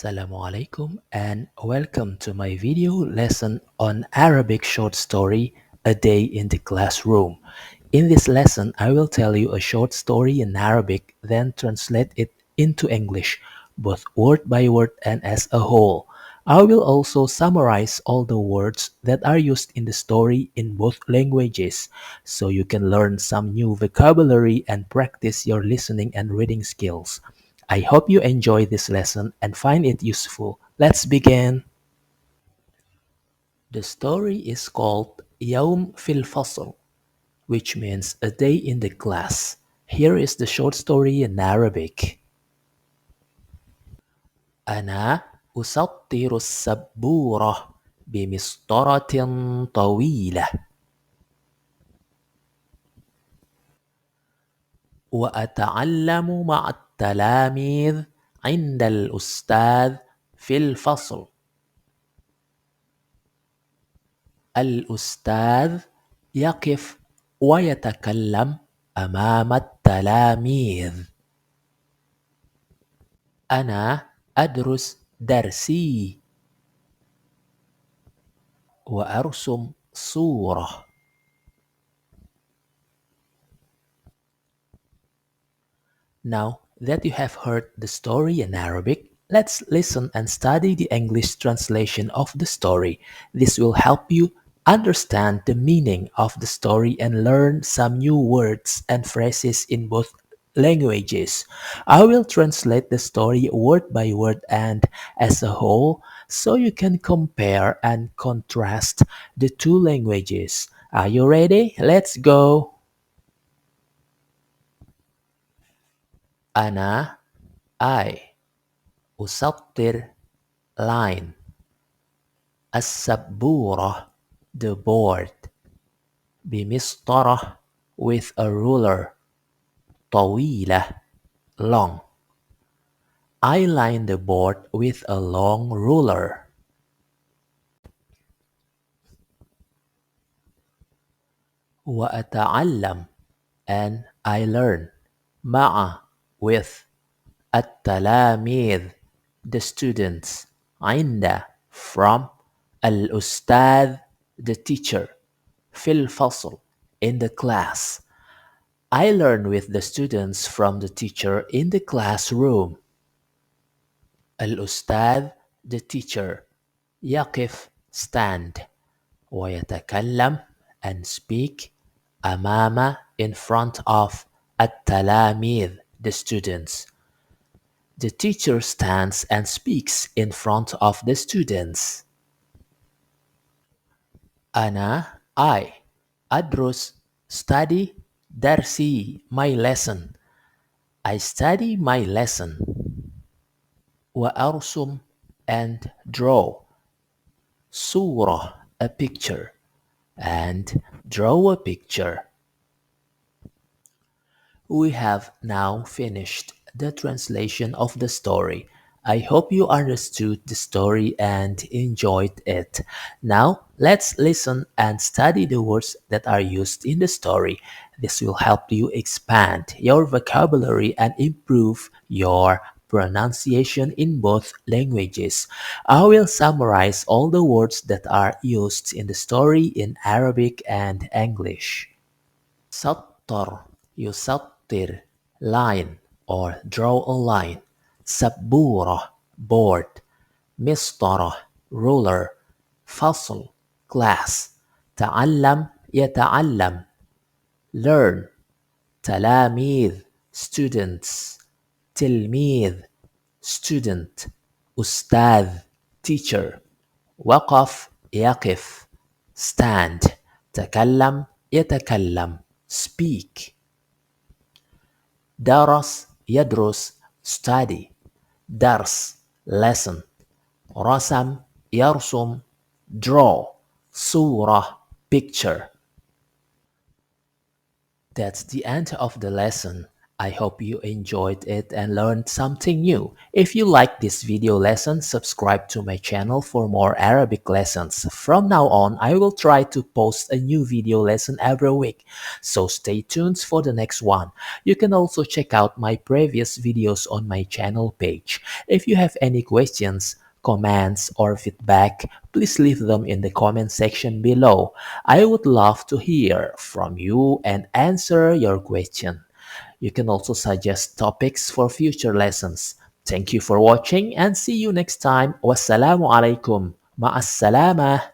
Assalamualaikum and welcome to my video lesson on Arabic short story A Day in the Classroom. In this lesson, I will tell you a short story in Arabic, then translate it into English, both word by word and as a whole. I will also summarize all the words that are used in the story in both languages, so you can learn some new vocabulary and practice your listening and reading skills. I hope you enjoy this lesson and find it useful. Let's begin. The story is called Yawm fil Fasl, which means a day in the class. Here is the short story in Arabic. أنا أسطر السبورة بمسطرة طويلة وأتعلم مع التلاميذ عند الأستاذ في الفصل. الأستاذ يقف ويتكلم أمام التلاميذ. أنا أدرس درسي وأرسم صورة. Now that you have heard the story in Arabic, let's listen and study the English translation of the story. This will help you understand the meaning of the story and learn some new words and phrases in both languages. I will translate the story word by word and as a whole so you can compare and contrast the two languages. Are you ready? Let's go. أنا I أسطر line السبورة the board بمسطرة with a ruler طويلة long. I line the board with a long ruler. وأتعلم and I learn مع with التلاميذ the students عند from الأستاذ the teacher في الفصل in the class. I learn with the students from the teacher in the classroom. الأستاذ the teacher يقف stand ويتكلم and speak أمام in front of التلاميذ the students. The teacher stands and speaks in front of the students. أنا I أدرس study درسي my lesson. I study my lesson. وأرسم and draw صورة a picture and draw a picture. We have now finished the translation of the story. I hope you understood the story and enjoyed it. Now, let's listen and study the words that are used in the story. This will help you expand your vocabulary and improve your pronunciation in both languages. I will summarize all the words that are used in the story in Arabic and English. سطر يسطر line or draw a line. سبورة board. مسطرة ruler. فصل class. تعلم يتعلم learn. تلاميذ students. تلميذ student. أستاذ teacher. وقف يقف stand. تكلم يتكلم speak. درس يدرس study. درس lesson. رسم يرسم draw. صورة picture. That's the end of the lesson. I hope you enjoyed it and learned something new. If you like this video lesson, subscribe to my channel for more Arabic lessons. From now on, I will try to post a new video lesson every week, so stay tuned for the next one. You can also check out my previous videos on my channel page. If you have any questions, comments, or feedback, please leave them in the comment section below. I would love to hear from you and answer your question. You can also suggest topics for future lessons. Thank you for watching and see you next time. Wassalamu alaikum. Ma'as salamah.